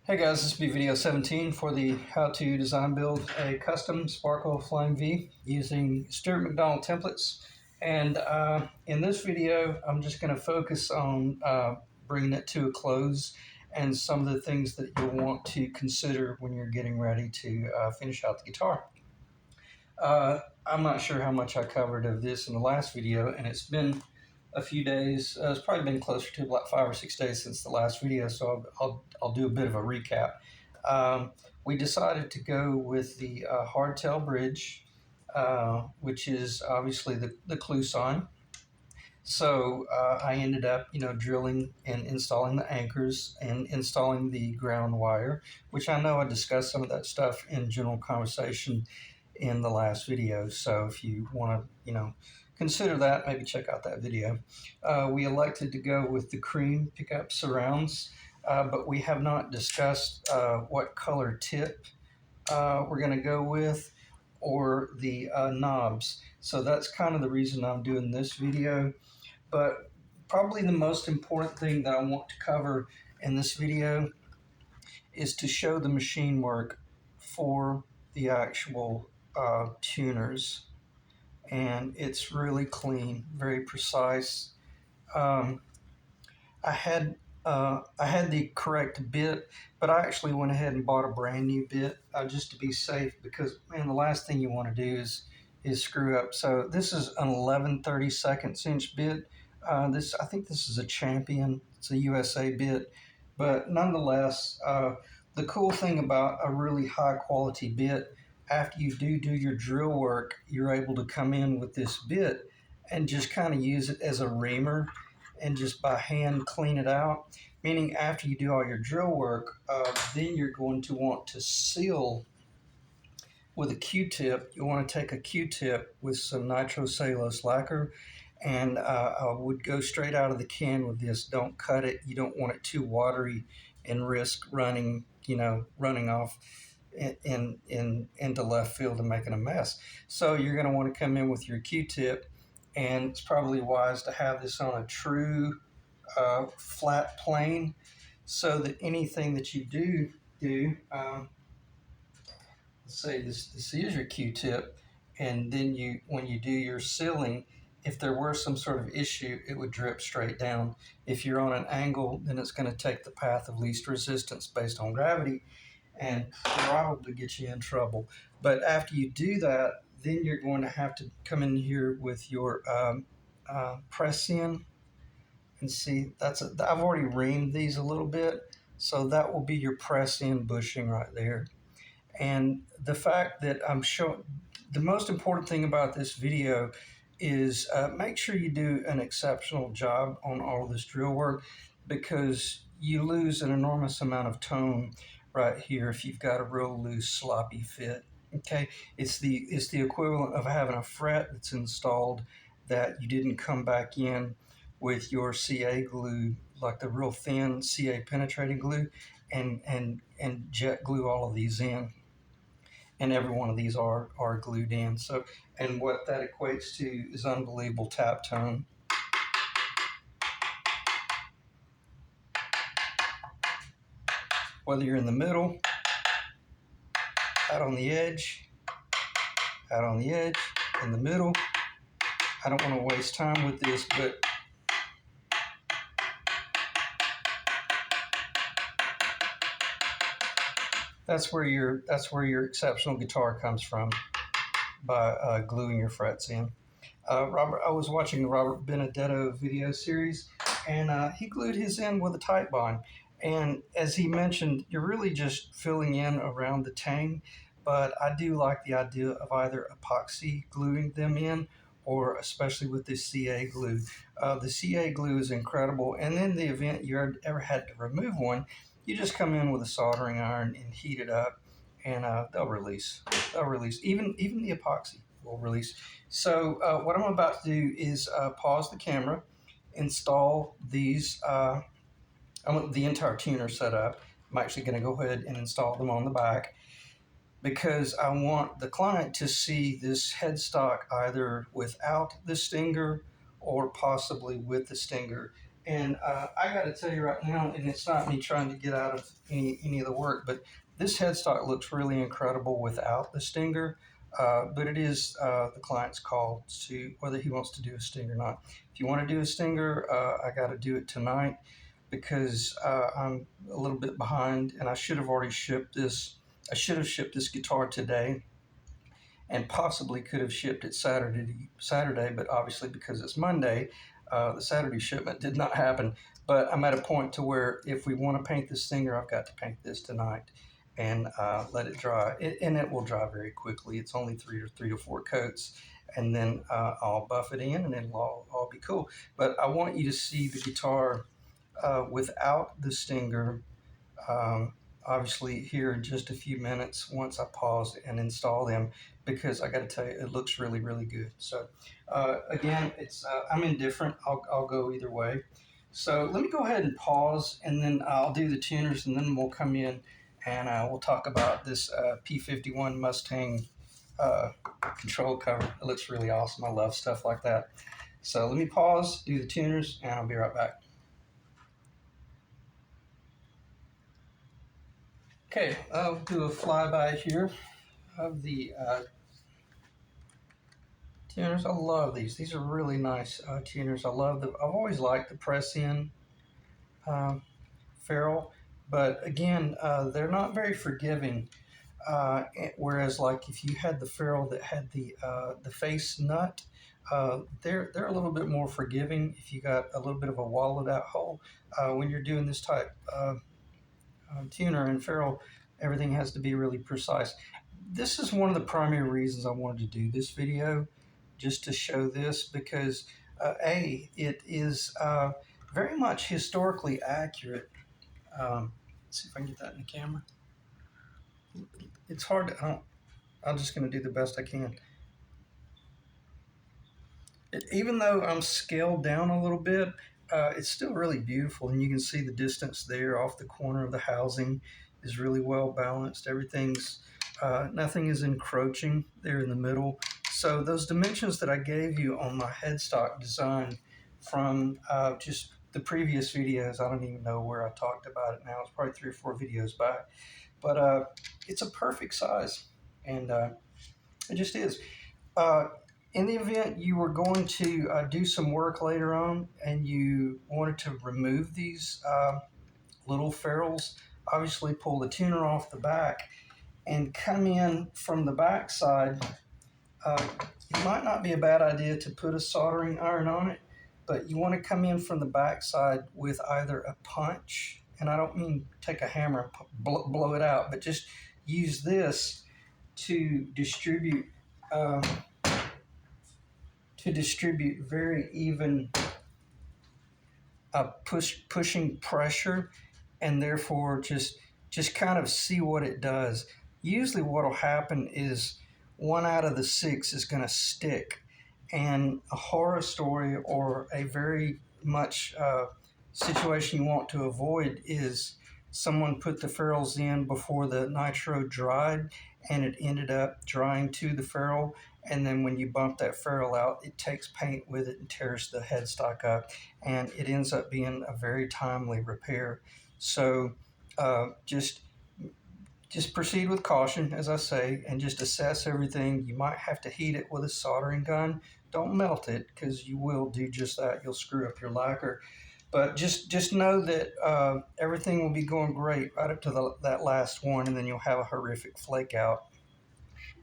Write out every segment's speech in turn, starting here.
Hey guys, this will be video 17 for the how to design build a custom Sparkle Flying V using Stuart McDonald templates. And in this video, I'm just going to focus on bringing it to a close and some of the things that you'll want to consider when you're getting ready to finish out the guitar. I'm not sure how much I covered of this in the last video, and it's been a few days. It's probably been closer to like 5 or 6 days since the last video, so I'll do a bit of a recap. We decided to go with the hardtail bridge, which is obviously the clue sign. So I ended up, drilling and installing the anchors and installing the ground wire, which I know I discussed some of that stuff in general conversation in the last video. So if you want to, consider that, maybe check out that video. We elected to go with the cream pickup surrounds, but we have not discussed what color tip we're going to go with or the knobs. So that's kind of the reason I'm doing this video. But probably the most important thing that I want to cover in this video is to show the machine work for the actual tuners, and it's really clean, very precise. Um, I had the correct bit, but I actually went ahead and bought a brand new bit just to be safe, because man, the last thing you want to do is screw up. So this is an 11/32 bit. I think this is a Champion. It's a USA bit, but nonetheless, the cool thing about a really high quality bit, after you do your drill work, you're able to come in with this bit and just kind of use it as a reamer and just by hand clean it out. Meaning after you do all your drill work, then you're going to want to seal with a Q-tip. You want to take a Q-tip with some nitrocellulose lacquer, and I would go straight out of the can with this. Don't cut it. You don't want it too watery and risk running off into left field and making a mess. So you're going to want to come in with your Q-tip, and it's probably wise to have this on a true flat plane, so that anything that you do, let's say this is your Q-tip, and then when you do your sealing, if there were some sort of issue, it would drip straight down. If you're on an angle, then it's going to take the path of least resistance based on gravity and probably get you in trouble. But after you do that, then you're going to have to come in here with your press in, and see, I've already reamed these a little bit, so that will be your press in bushing right there. And the fact that I'm showing, the most important thing about this video is make sure you do an exceptional job on all of this drill work, because you lose an enormous amount of tone right here if you've got a real loose, sloppy fit. Okay, it's the equivalent of having a fret that's installed that you didn't come back in with your CA glue, like the real thin CA penetrating glue, and jet glue all of these in. And every one of these are glued in. So, and what that equates to is unbelievable tap tone. Whether you're in the middle, out on the edge, in the middle. I don't want to waste time with this, but that's where your exceptional guitar comes from, by gluing your frets in. I was watching the Robert Benedetto video series, and he glued his in with a tight bond. And as he mentioned, you're really just filling in around the tang, but I do like the idea of either epoxy gluing them in, or especially with this CA glue. The CA glue is incredible, and in the event you ever had to remove one, you just come in with a soldering iron and heat it up, and they'll release. Even the epoxy will release. So what I'm about to do is pause the camera, install these. I want the entire tuner set up. I'm actually going to go ahead and install them on the back, because I want the client to see this headstock either without the stinger or possibly with the stinger. And I got to tell you right now, and it's not me trying to get out of any of the work, but this headstock looks really incredible without the stinger. But it is the client's call to whether he wants to do a stinger or not. If you want to do a stinger, I got to do it tonight because I'm a little bit behind, and I should have already shipped this. I should have shipped this guitar today, and possibly could have shipped it Saturday, but obviously because it's Monday, the Saturday shipment did not happen. But I'm at a point to where if we want to paint this stinger, I've got to paint this tonight and let it dry. And it will dry very quickly. It's only three to four coats, and then I'll buff it in, and it'll all be cool. But I want you to see the guitar without the stinger. Um, Obviously here in just a few minutes once I pause and install them, because I got to tell you, it looks really, really good. So again, it's I'm indifferent. I'll go either way. So let me go ahead and pause, and then I'll do the tuners, and then we'll come in and we'll talk about this P51 Mustang control cover. It looks really awesome. I love stuff like that. So let me pause, do the tuners, and I'll be right back. Okay, I'll do a flyby here of the tuners. I love these. These are really nice tuners. I've always liked the press-in ferrule, but again, they're not very forgiving. Whereas, like if you had the ferrule that had the face nut, they're a little bit more forgiving. If you got a little bit of a wallowed out hole, when you're doing this type tuner and ferrule, everything has to be really precise. This is one of the primary reasons I wanted to do this video, just to show this, because it is very much historically accurate. Let's see if I can get that in the camera. It's hard to, I'm just going to do the best I can. Even though I'm scaled down a little bit, it's still really beautiful, and you can see the distance there off the corner of the housing is really well balanced. Everything's nothing is encroaching there in the middle. So those dimensions that I gave you on my headstock design from just the previous videos, I don't even know where I talked about it now. It's probably 3 or 4 videos back, but it's a perfect size, and it just is. In the event you were going to do some work later on and you wanted to remove these little ferrules, obviously pull the tuner off the back and come in from the back side. It might not be a bad idea to put a soldering iron on it, but you want to come in from the back side with either a punch, and I don't mean take a hammer and blow it out, but just use this to distribute very even pushing pressure, and therefore just kind of see what it does. Usually what will happen is 1 out of the 6 is going to stick, and a horror story or a very much situation you want to avoid is someone put the ferrules in before the nitro dried, and it ended up drying to the ferrule, and then when you bump that ferrule out, it takes paint with it and tears the headstock up, and it ends up being a very timely repair. So just proceed with caution, as I say, and just assess everything. You might have to heat it with a soldering gun. Don't melt it, because you will do just that. You'll screw up your lacquer. But just know that everything will be going great right up to that last one, and then you'll have a horrific flake out.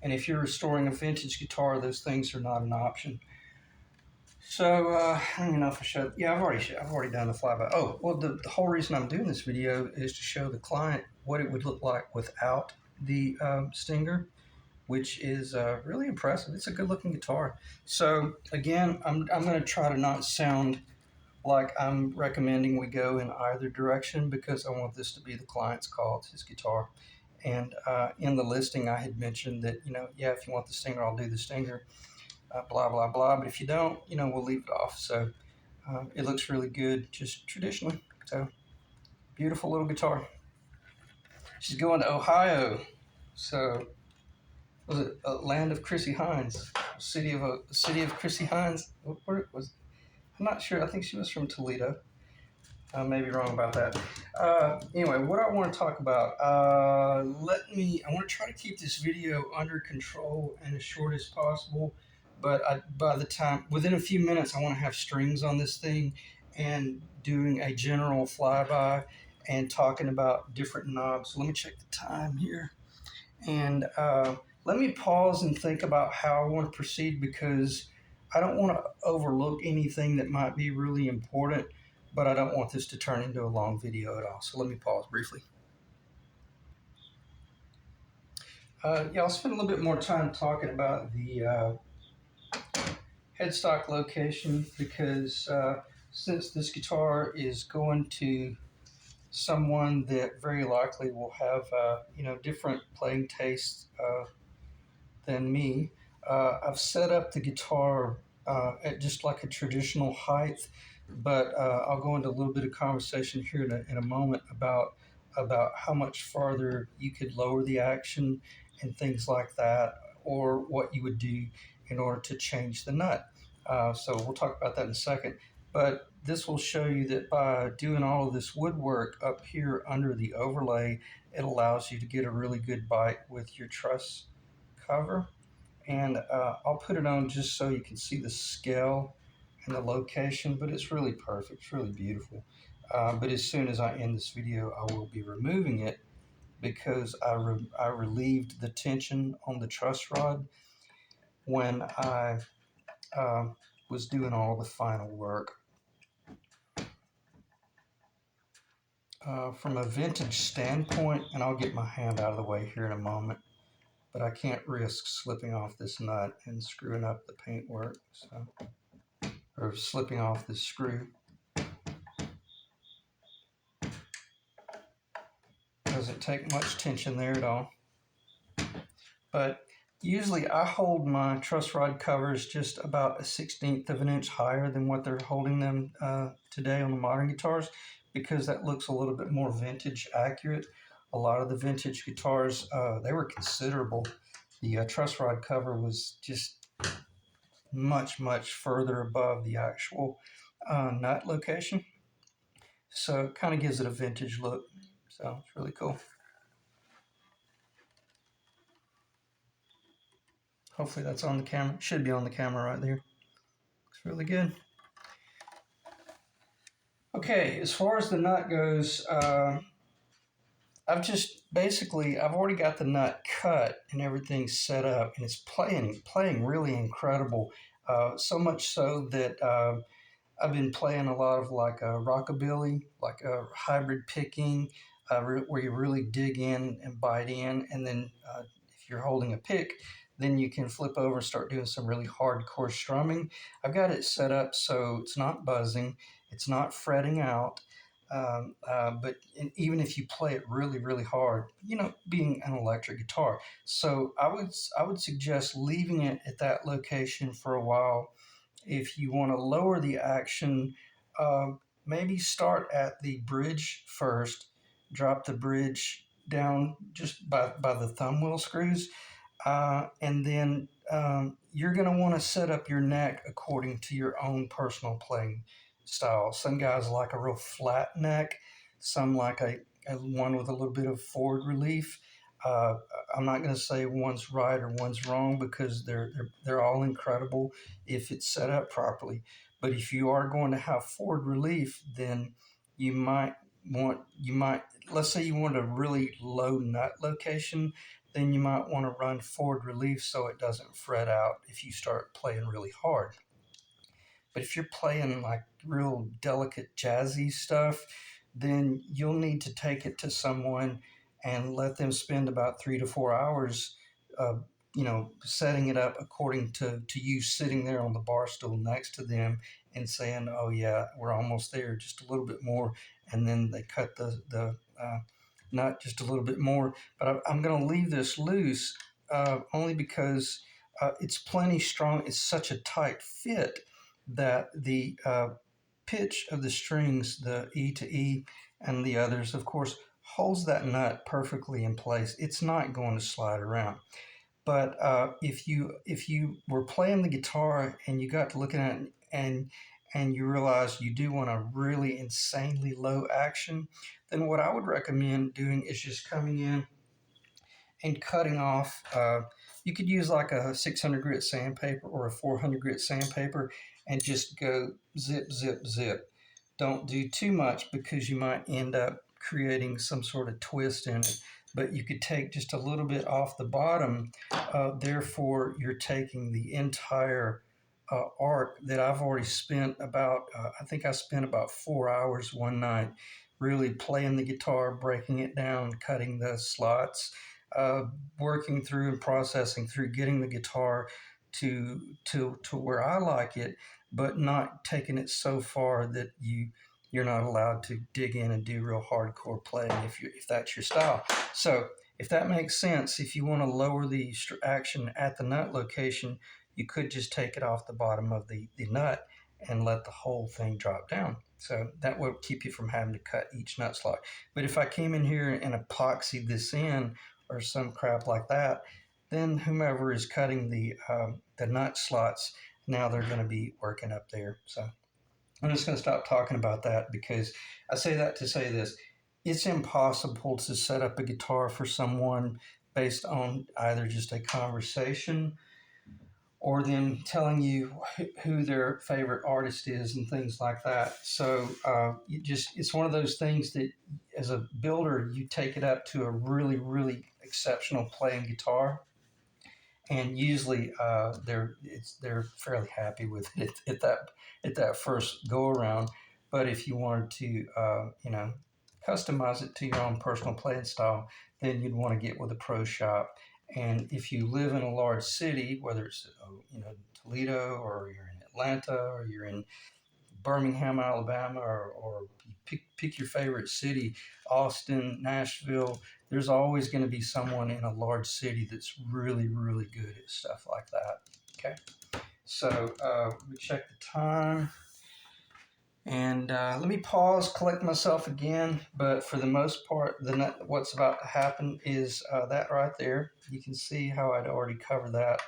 And if you're restoring a vintage guitar, those things are not an option. So I don't even know if I showed. Yeah, I've already done the flyby. Oh, well, the whole reason I'm doing this video is to show the client what it would look like without the stinger, which is really impressive. It's a good-looking guitar. So again, I'm going to try to not sound like I'm recommending we go in either direction, because I want this to be the client's call. It's his guitar. And in the listing, I had mentioned that, yeah, if you want the stinger, I'll do the stinger, blah, blah, blah. But if you don't, we'll leave it off. So it looks really good, just traditionally. So beautiful little guitar. She's going to Ohio. So was it a land of Chrissy Hines? City of Chrissy Hines? Where was? I'm not sure. I think she was from Toledo. I may be wrong about that. Anyway, what I want to talk about, I want to try to keep this video under control and as short as possible. But within a few minutes, I want to have strings on this thing and doing a general flyby and talking about different knobs. So let me check the time here. And let me pause and think about how I want to proceed, because I don't want to overlook anything that might be really important, but I don't want this to turn into a long video at all. So let me pause briefly. I'll spend a little bit more time talking about the headstock location, because since this guitar is going to someone that very likely will have different playing tastes than me. I've set up the guitar at just like a traditional height, but I'll go into a little bit of conversation here in a moment about how much farther you could lower the action and things like that, or what you would do in order to change the nut. So we'll talk about that in a second. But this will show you that by doing all of this woodwork up here under the overlay, it allows you to get a really good bite with your truss cover. And I'll put it on just so you can see the scale and the location, but it's really perfect. It's really beautiful. But as soon as I end this video, I will be removing it, because I relieved the tension on the truss rod when I was doing all the final work. From a vintage standpoint, and I'll get my hand out of the way here in a moment, but I can't risk slipping off this nut and screwing up the paintwork, or slipping off this screw. Doesn't take much tension there at all. But usually I hold my truss rod covers just about a 1/16 of an inch higher than what they're holding them today on the modern guitars, because that looks a little bit more vintage accurate. A lot of the vintage guitars, they were considerable. The truss rod cover was just much, much further above the actual nut location. So it kind of gives it a vintage look. So it's really cool. Hopefully that's on the camera. Should be on the camera right there. Looks really good. Okay, as far as the nut goes, I've already got the nut cut and everything set up, and it's playing really incredible. So much so that I've been playing a lot of like rockabilly, like hybrid picking, where you really dig in and bite in, and then if you're holding a pick, then you can flip over and start doing some really hardcore strumming. I've got it set up so it's not buzzing, it's not fretting out, but even if you play it really, really hard, being an electric guitar. So I would suggest leaving it at that location for a while. If you want to lower the action, maybe start at the bridge first, drop the bridge down just by the thumb wheel screws, and then you're going to want to set up your neck according to your own personal playing style. Some guys like a real flat neck, some like a one with a little bit of forward relief. I'm not going to say one's right or one's wrong, because they're all incredible if it's set up properly. But if you are going to have forward relief, then you might let's say you want a really low nut location, then you might want to run forward relief so it doesn't fret out if you start playing really hard. But if you're playing like real delicate jazzy stuff, then you'll need to take it to someone and let them spend about 3 to 4 hours, setting it up according to you sitting there on the bar stool next to them and saying, "Oh yeah, we're almost there, just a little bit more," and then they cut the nut just a little bit more. But I'm going to leave this loose only because it's plenty strong. It's such a tight fit that the pitch of the strings, the E to E and the others, of course, holds that nut perfectly in place. It's not going to slide around. But if you were playing the guitar and you got to looking at it and you realize you do want a really insanely low action, then what I would recommend doing is just coming in and cutting off. You could use like a 600 grit sandpaper or a 400 grit sandpaper and just go zip, zip, zip. Don't do too much because you might end up creating some sort of twist in it. But you could take just a little bit off the bottom. Therefore, you're taking the entire arc that I've already spent about, I think I spent about 4 hours one night really playing the guitar, breaking it down, cutting the slots, uh, working through and processing through getting the guitar to where I like it, but not taking it so far that you're not allowed to dig in and do real hardcore playing if that's your style. So if that makes sense, if you want to lower the action at the nut location, you could just take it off the bottom of the nut and let the whole thing drop down. So that will keep you from having to cut each nut slot. But if I came in here and epoxied this in or some crap like that, then whomever is cutting the nut slots, now they're going to be working up there. So I'm just going to stop talking about that because I say that to say this. It's impossible to set up a guitar for someone based on either just a conversation or them telling you who their favorite artist is and things like that. So it's one of those things that as a builder, you take it up to a really, really exceptional playing guitar, and usually they're fairly happy with it at that first go around. But if you wanted to customize it to your own personal playing style, then you'd want to get with a pro shop. And if you live in a large city, whether it's Toledo, or you're in Atlanta, or you're in Birmingham, Alabama, or pick your favorite city, Austin, Nashville. There's always going to be someone in a large city that's really, really good at stuff like that. Okay, so let me check the time. And let me pause, collect myself again. But for the most part, what's about to happen is that right there. You can see how I'd already covered that.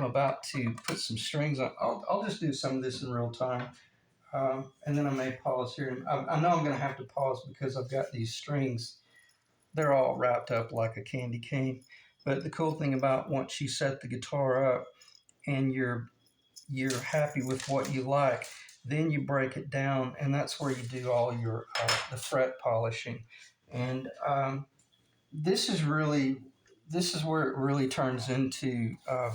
I'm about to put some strings on. I'll just do some of this in real time. And then I may pause here. I know I'm going to have to pause because I've got these strings. They're all wrapped up like a candy cane. But the cool thing about once you set the guitar up and you're happy with what you like, then you break it down, and that's where you do all your the fret polishing. And this is where it really turns into a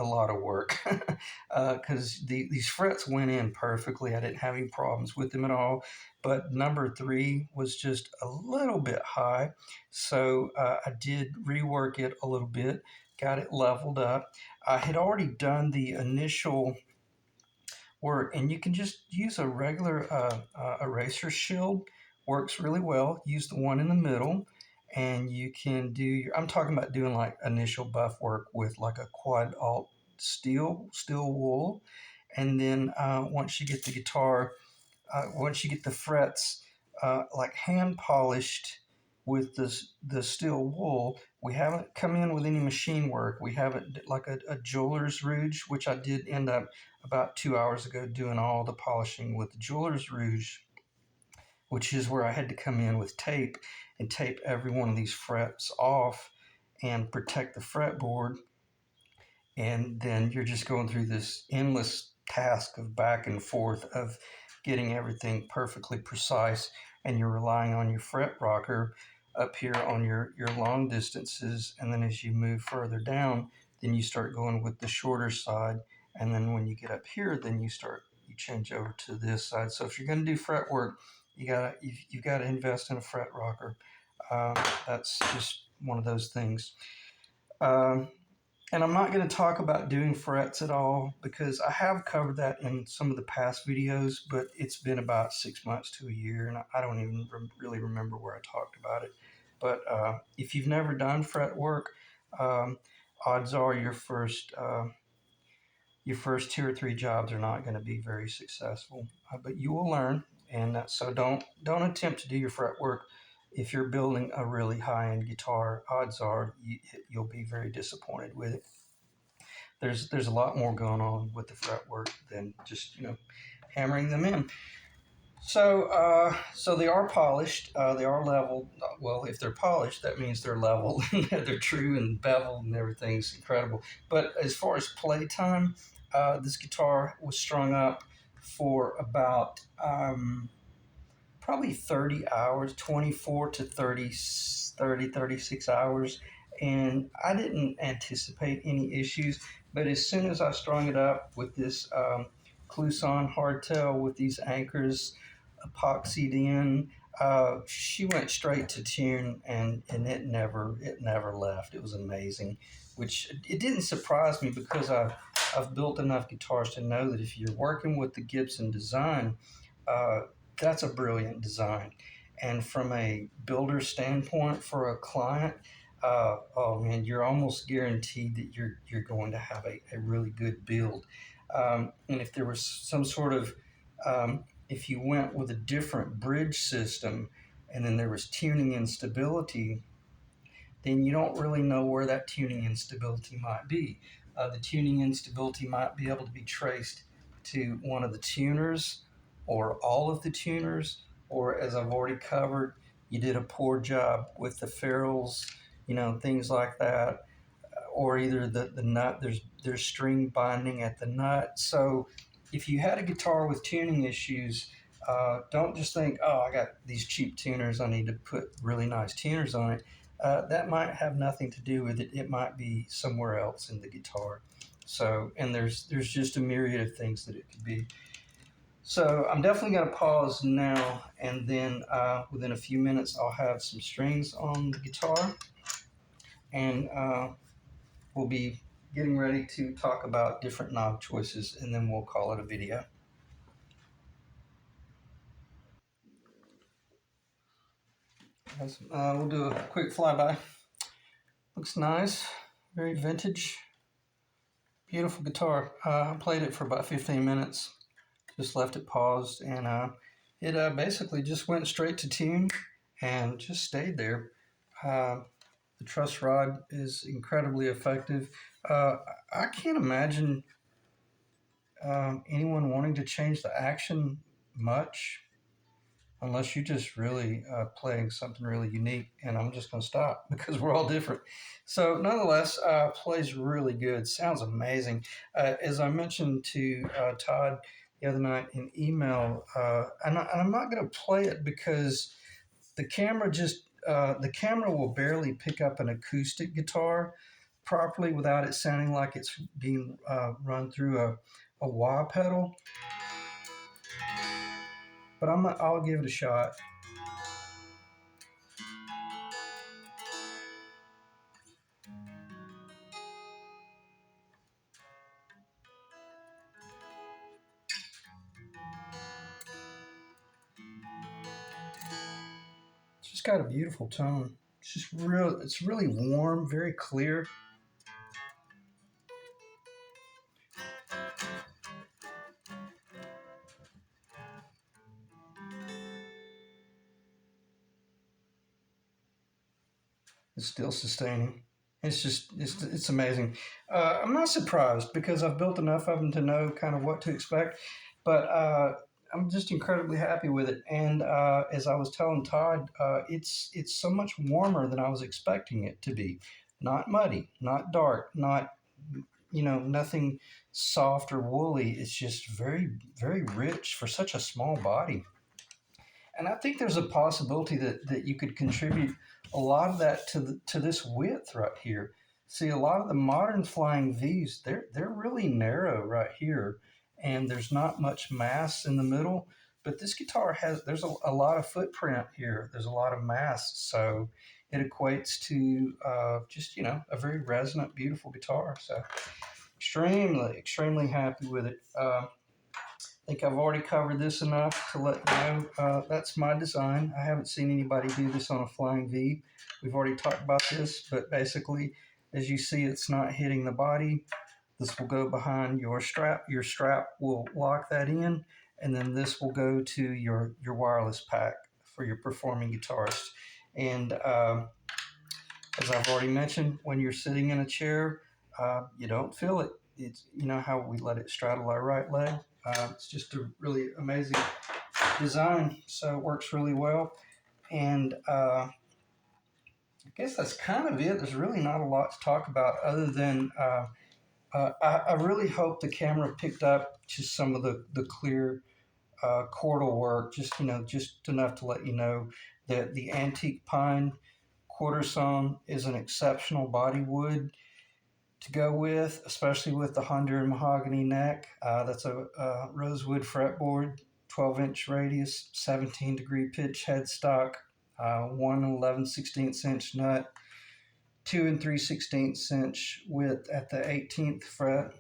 lot of work because these frets went in perfectly. I didn't have any problems with them at all, but number 3 was just a little bit high, so I did rework it a little bit, got it leveled up. I had already done the initial work, and you can just use a regular eraser shield. Works really well. Use the one in the middle, and you can do I'm talking about doing like initial buff work with like a quad alt steel wool, and then once you get the guitar, once you get the frets like hand polished with the steel wool, we haven't come in with any machine work. We haven't like a jeweler's rouge, which I did end up about 2 hours ago doing all the polishing with the jeweler's rouge, which is where I had to come in with tape and tape every one of these frets off and protect the fretboard. And then you're just going through this endless task of back and forth of getting everything perfectly precise, and you're relying on your fret rocker up here on your long distances, and then as you move further down, then you start going with the shorter side, and then when you get up here, then you change over to this side. So if you're going to do fret work, you've got to invest in a fret rocker. That's just one of those things. And I'm not going to talk about doing frets at all because I have covered that in some of the past videos, but it's been about 6 months to a year, and I don't even really remember where I talked about it. But if you've never done fret work, odds are your first 2 or 3 jobs are not going to be very successful. But you will learn, and so don't attempt to do your fret work if you're building a really high-end guitar. Odds are you'll be very disappointed with it. there's a lot more going on with the fretwork than just hammering them in. So they are polished. They are leveled. Well, if they're polished, that means they're leveled. They're true and beveled, and everything's incredible. But as far as playtime, this guitar was strung up for about probably 30 hours, 24 to 36 hours. And I didn't anticipate any issues. But as soon as I strung it up with this Kluson hardtail with these anchors epoxied in, she went straight to tune, and it never left. It was amazing, which it didn't surprise me because I've built enough guitars to know that if you're working with the Gibson design, uh, that's a brilliant design. And from a builder standpoint for a client, oh man, you're almost guaranteed that you're going to have a really good build. And if there was some sort of if you went with a different bridge system and then there was tuning instability, then you don't really know where that tuning instability might be. The tuning instability might be able to be traced to one of the tuners or all of the tuners, or as I've already covered, you did a poor job with the ferrules, things like that, or either the nut, there's string binding at the nut. So if you had a guitar with tuning issues, don't just think, oh, I got these cheap tuners, I need to put really nice tuners on it. That might have nothing to do with it. It might be somewhere else in the guitar. So, and there's just a myriad of things that it could be. So I'm definitely going to pause now, and then within a few minutes I'll have some strings on the guitar, and we'll be getting ready to talk about different knob choices, and then we'll call it a video. We'll do a quick flyby. Looks nice, very vintage, beautiful guitar. I played it for about 15 minutes, just left it paused, and it basically just went straight to tune and just stayed there. The truss rod is incredibly effective. I can't imagine anyone wanting to change the action much unless you're just really playing something really unique. And I'm just going to stop because we're all different. So nonetheless, plays really good. Sounds amazing. As I mentioned to Todd the other night in email, and I'm not going to play it because the camera will barely pick up an acoustic guitar properly without it sounding like it's being run through a wah pedal. But I'll give it a shot. It's just got a beautiful tone. It's really warm, very clear. It's still sustaining. It's amazing. I'm not surprised because I've built enough of them to know kind of what to expect, but I'm just incredibly happy with it. And as I was telling Todd, it's so much warmer than I was expecting it to be. Not muddy, not dark, not nothing soft or woolly. It's just very very rich for such a small body. And I think there's a possibility that you could contribute a lot of that to this width right here. See, a lot of the modern flying V's, they're really narrow right here, and there's not much mass in the middle. But this guitar there's a lot of footprint here. There's a lot of mass, so it equates to just a very resonant, beautiful guitar. So extremely happy with it. I think I've already covered this enough to let you know that's my design. I haven't seen anybody do this on a flying V. We've already talked about this, but basically, as you see, it's not hitting the body. This will go behind your strap. Your strap will lock that in, and then this will go to your wireless pack for your performing guitarist. And as I've already mentioned, when you're sitting in a chair, you don't feel it. it's, you know how we let it straddle our right leg. It's just a really amazing design, so it works really well. And I guess that's kind of it. There's really not a lot to talk about other than I really hope the camera picked up just some of the clear cordal work, just, you know, just enough to let you know that the antique pine quarter sawn is an exceptional body wood to go with, especially with the Honduran mahogany neck. That's a rosewood fretboard, 12-inch radius, 17-degree pitch headstock, 1 11/16 inch nut, 2 3/16 inch width at the 18th fret,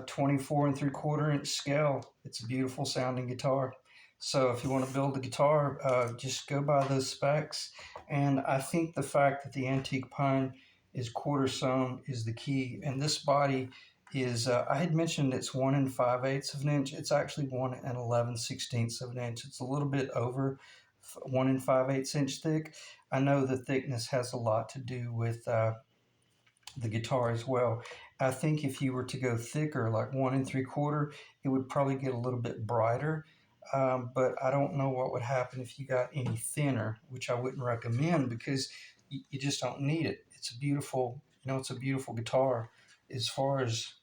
24 3/4 inch scale. It's a beautiful sounding guitar. So if you want to build a guitar, just go by those specs. And I think the fact that the antique pine is quarter sawn is the key. And this body is, I had mentioned it's 1 5/8 of an inch. It's actually 1 11/16 of an inch. It's a little bit over 1 5/8 inch thick. I know the thickness has a lot to do with the guitar as well. I think if you were to go thicker, like 1 3/4, it would probably get a little bit brighter. But I don't know what would happen if you got any thinner, which I wouldn't recommend because you just don't need it. It's a beautiful, you know, it's a beautiful guitar. As far as,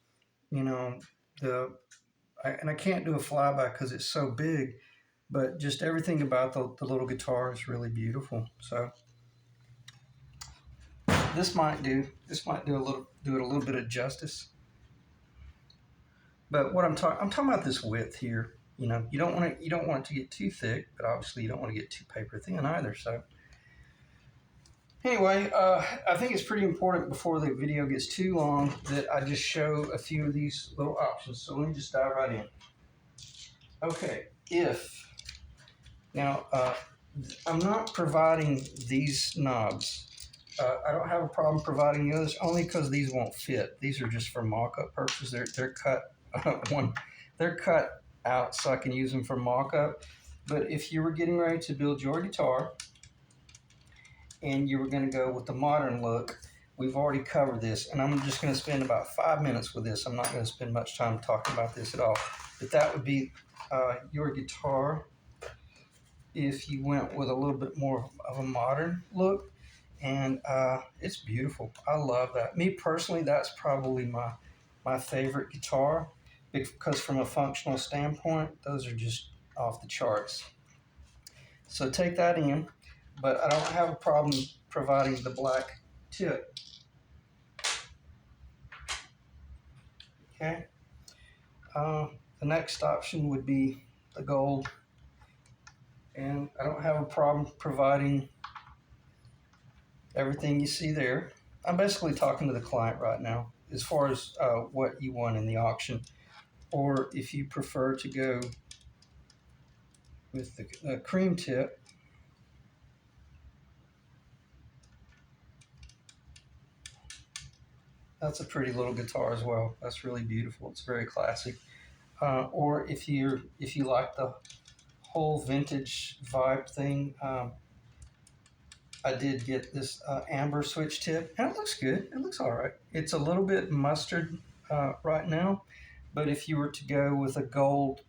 you know, and I can't do a flyby because it's so big, but just everything about the little guitar is really beautiful. So this might do it a little bit of justice. But what I'm talking about this width here. You know, you don't want it to get too thick, but obviously you don't want to get too paper thin either. So anyway, I think it's pretty important before the video gets too long that I just show a few of these little options. So let me just dive right in. Okay, now I'm not providing these knobs. I don't have a problem providing the others only because these won't fit. These are just for mock-up purposes. They're cut they're cut out so I can use them for mock-up. But if you were getting ready to build your guitar and you were going to go with the modern look, we've already covered this, and I'm just going to spend about 5 minutes with this. I'm not going to spend much time talking about this at all. But that would be your guitar if you went with a little bit more of a modern look. And it's beautiful. I love that. Me personally, that's probably my favorite guitar because from a functional standpoint, those are just off the charts. So take that in, but I don't have a problem providing the black tip. Okay. The next option would be the gold, and I don't have a problem providing everything you see there. I'm basically talking to the client right now as far as what you want in the auction, or if you prefer to go with the cream tip. That's a pretty little guitar as well. That's really beautiful. It's very classic. Or if you like the whole vintage vibe thing, I did get this amber switch tip, and it looks good. It looks all right. It's a little bit mustard right now, but if you were to go with a gold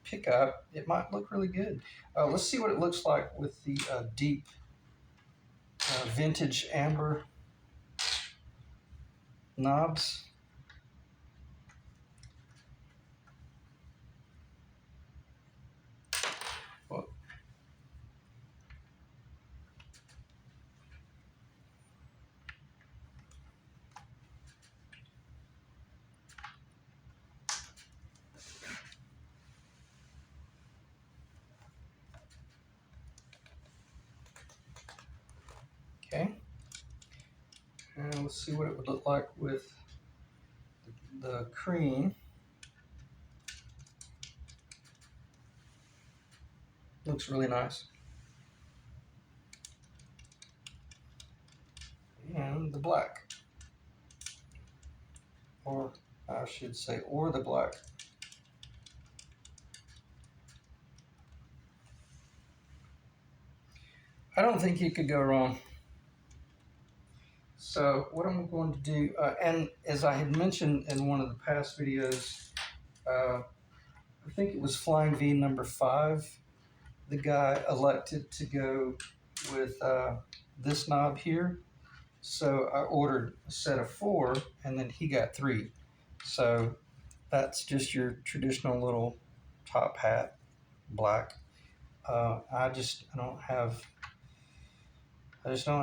pickup, it might look really good. Let's see what it looks like with the deep vintage amber knobs. Well, okay, and let's see what it would look like with the cream. Looks really nice. And the black, or I should say, or the black. I don't think you could go wrong. So what I'm going to do, and as I had mentioned in one of the past videos, I think it was Flying V number 5, the guy elected to go with this knob here. So I ordered a set of 4, and then he got 3. So that's just your traditional little top hat, black. I just don't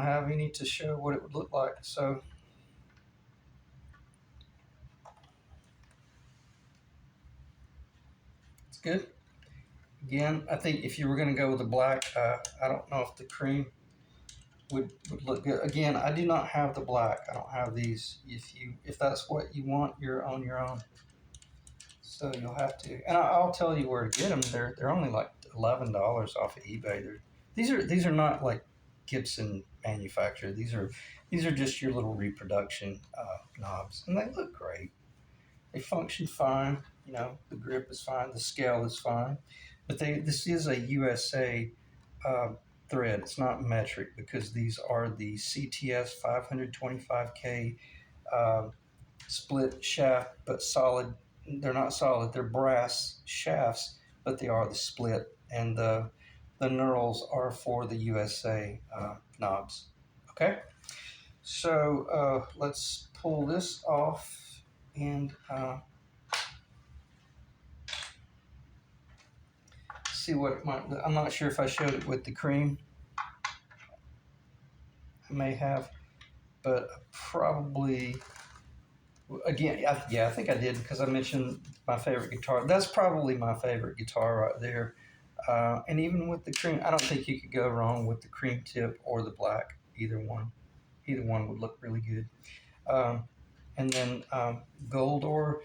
have any to show what it would look like. So it's good. Again, I think if you were going to go with the black, I don't know if the cream would look good. Again, I do not have the black. I don't have these. If that's what you want, you're on your own. So you'll have to, and I'll tell you where to get them. They're only like $11 off of eBay. These are not like Gibson manufactured. These are just your little reproduction knobs, and they look great. They function fine. You know, the grip is fine. The scale is fine. But this is a USA thread. It's not metric because these are the CTS 525K split shaft, but solid. They're not solid. They're brass shafts, but they are the split. And the knurls are for the USA knobs. Okay, so let's pull this off and see what it might. I'm not sure if I showed it with the cream. I may have, but probably. Again, yeah, I think I did because I mentioned my favorite guitar. That's probably my favorite guitar right there. And even with the cream, I don't think you could go wrong with the cream tip or the black. Either one would look really good. And then gold or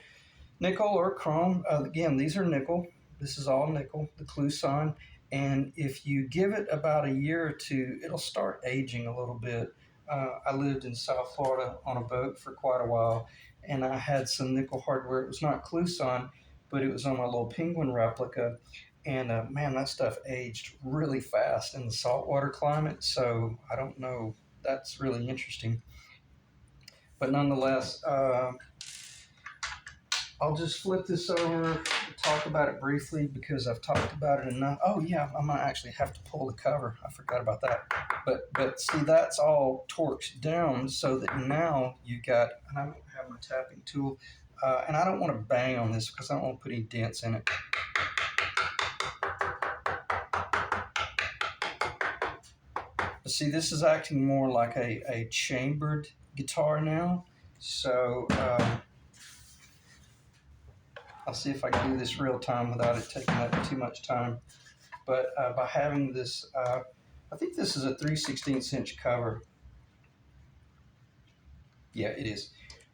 nickel or chrome. Again, these are nickel. This is all nickel, the Cluson. And if you give it about a year or two, it'll start aging a little bit. I lived in South Florida on a boat for quite a while, and I had some nickel hardware. It was not Cluson, but it was on my little Penguin replica. And man, that stuff aged really fast in the saltwater climate. So I don't know. That's really interesting. But nonetheless, I'll just flip this over and talk about it briefly because I've talked about it enough. Oh yeah, I might actually have to pull the cover. I forgot about that. But see, that's all torqued down so that now you got, and I don't have my tapping tool, and I don't want to bang on this because I don't want to put any dents in it. But see, this is acting more like a chambered guitar now. So I'll see if I can do this real time without it taking up too much time. But by having this, I think this is a 3/16 inch cover. Yeah, it is.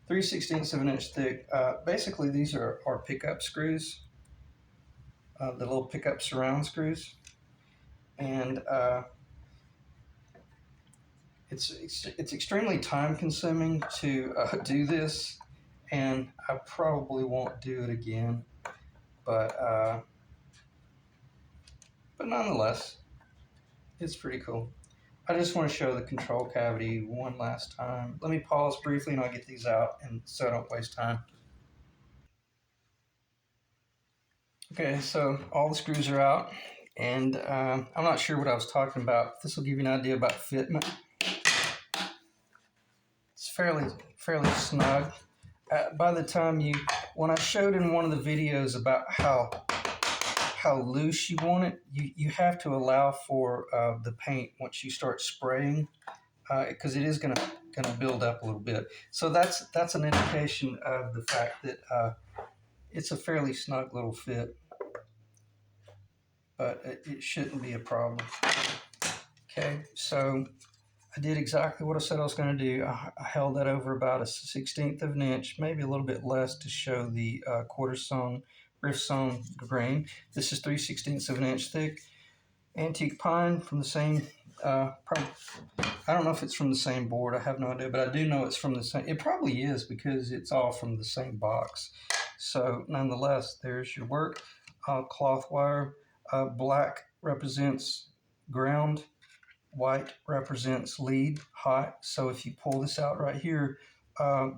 3/16 of an inch thick. Basically, these are pickup screws, the little pickup surround screws. And it's extremely time consuming to do this. And I probably won't do it again, but nonetheless, it's pretty cool. I just want to show the control cavity one last time. Let me pause briefly and I'll get these out, and so I don't waste time. Okay, so all the screws are out, and I'm not sure what I was talking about. This will give you an idea about fitment. It's fairly snug. By the time when I showed in one of the videos about how loose you want it, you have to allow for the paint once you start spraying, because it is gonna build up a little bit. So that's an indication of the fact that it's a fairly snug little fit, but it shouldn't be a problem. Okay, so I did exactly what I said I was going to do. I held that over about a 1/16 of an inch, maybe a little bit less, to show the quarter sewn, rift sewn grain. This is 3/16 of an inch thick. Antique pine from the same, I don't know if it's from the same board. I have no idea, but I do know it's from the same. It probably is because it's all from the same box. So nonetheless, there's your work. Cloth wire. Black represents ground. white represents lead, hot. So if you pull this out right here,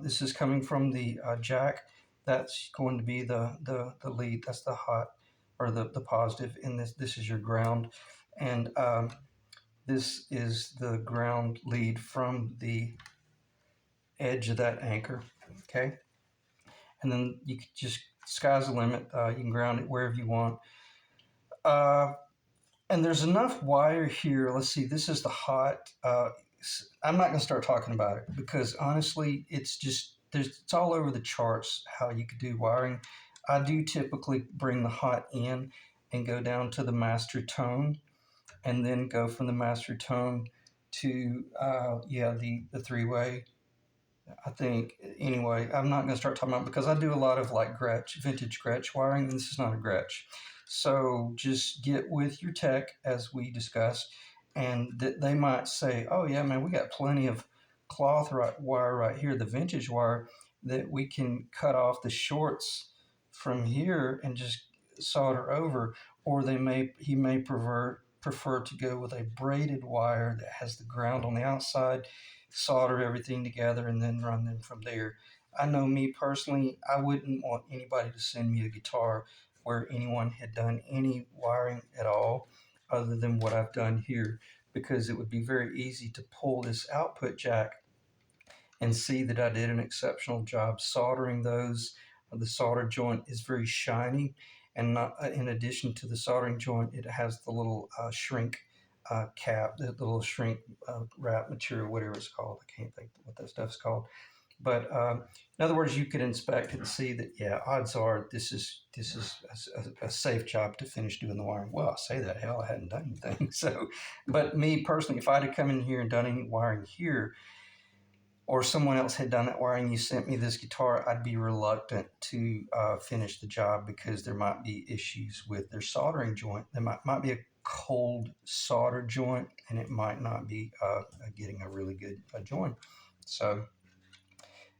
this is coming from the jack. That's going to be the lead. That's the hot, or the positive. And this is your ground. And this is the ground lead from the edge of that anchor. Okay. And then you can just, sky's the limit. You can ground it wherever you want. And there's enough wire here. Let's see, this is the hot. I'm not going to start talking about it because honestly, it's just, it's all over the charts how you could do wiring. I do typically bring the hot in and go down to the master tone, and then go from the master tone to the three-way. I think, anyway, I'm not going to start talking about it because I do a lot of like Gretsch, vintage Gretsch wiring, and this is not a Gretsch. So just get with your tech as we discussed, and they might say, oh yeah, man, we got plenty of cloth wire right here, the vintage wire, that we can cut off the shorts from here and just solder over. Or he may prefer to go with a braided wire that has the ground on the outside, solder everything together, and then run them from there. I know me personally, I wouldn't want anybody to send me a guitar where anyone had done any wiring at all other than what I've done here, because it would be very easy to pull this output jack and see that I did an exceptional job soldering those. The solder joint is very shiny, and not, in addition to the soldering joint, it has the little shrink cap, the little shrink wrap material, whatever it's called. I can't think what that stuff's called. But in other words, you could inspect it and see that, yeah, odds are this is a safe job to finish doing the wiring. Well, I say that, hell, I hadn't done anything. So, but me personally, if I'd have come in here and done any wiring here, or someone else had done that wiring, you sent me this guitar, I'd be reluctant to finish the job because there might be issues with their soldering joint. There might be a cold solder joint, and it might not be getting a really good joint. So,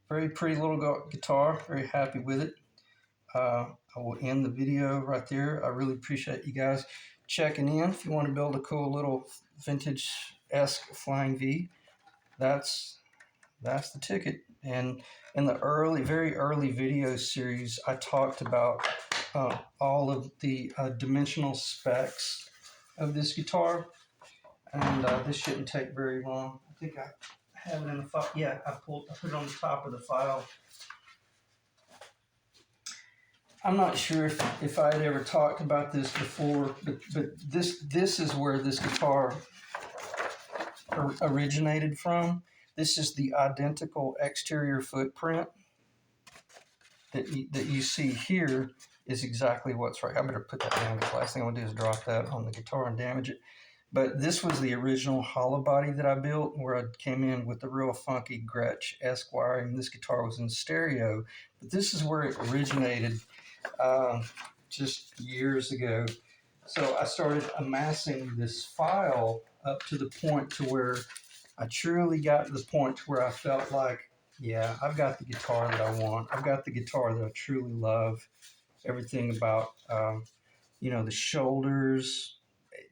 very pretty little guitar, very happy with it. I will end the video right there. I really appreciate you guys checking in. If you want to build a cool little vintage-esque Flying V, that's the ticket. And in the very early video series, I talked about all of the dimensional specs of this guitar, and this shouldn't take very long. I think I have it in the file. Yeah, I put it on the top of the file. I'm not sure if I had ever talked about this before, but this is where this guitar originated from. This is the identical exterior footprint that you see here is exactly what's right. I better put that down because the last thing I'm going to do is drop that on the guitar and damage it. But this was the original hollow body that I built, where I came in with the real funky Gretsch-esque wiring. This guitar was in stereo, but this is where it originated just years ago. So I started amassing this file up to the point to where I truly got to the point where I felt like, yeah, I've got the guitar that I want. I've got the guitar that I truly love. Everything about, the shoulders,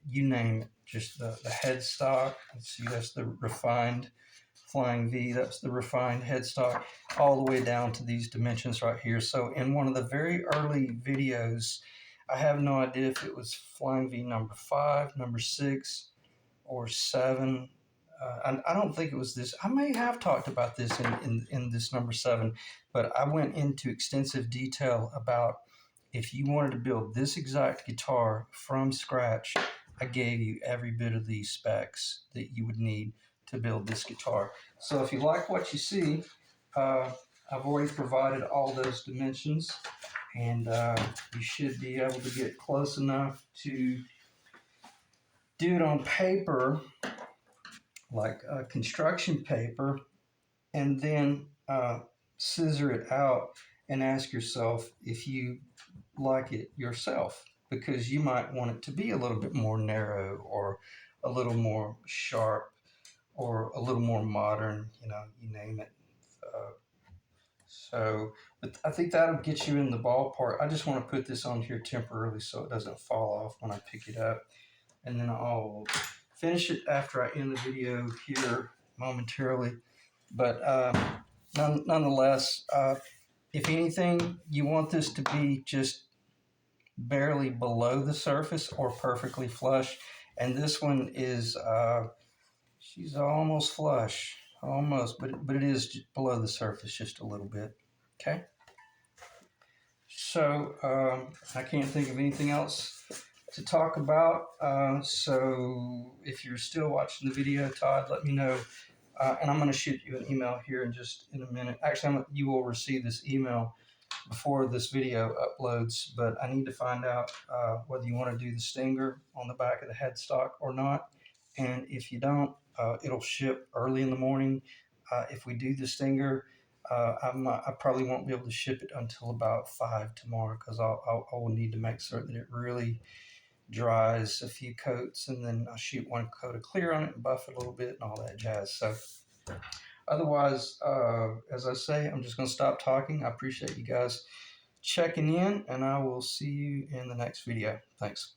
you name it, just the headstock. Let's see, that's the refined Flying V. That's the refined headstock, all the way down to these dimensions right here. So in one of the very early videos, I have no idea if it was Flying V number 5, number 6, or 7. I don't think it was this. I may have talked about this in this number 7, but I went into extensive detail about if you wanted to build this exact guitar from scratch, I gave you every bit of these specs that you would need to build this guitar. So if you like what you see, I've already provided all those dimensions, and you should be able to get close enough to do it on paper, like construction paper, and then scissor it out and ask yourself if you like it yourself, because you might want it to be a little bit more narrow, or a little more sharp, or a little more modern, you name it. But I think that'll get you in the ballpark. I just want to put this on here temporarily so it doesn't fall off when I pick it up, and then I'll finish it after I end the video here momentarily. But nonetheless, if anything, you want this to be just barely below the surface or perfectly flush. And this one is, she's almost flush, almost, but it is below the surface just a little bit. Okay. So I can't think of anything else to talk about. So if you're still watching the video, Todd, let me know. And I'm going to shoot you an email here in just in a minute. Actually, you will receive this email before this video uploads, but I need to find out whether you want to do the stinger on the back of the headstock or not. And if you don't, it'll ship early in the morning. If we do the stinger, I probably won't be able to ship it until about 5 tomorrow, because I will need to make certain that it really dries a few coats, and then I'll shoot one coat of clear on it and buff it a little bit and all that jazz. So otherwise, as I say, I'm just going to stop talking. I appreciate you guys checking in, and I will see you in the next video. Thanks.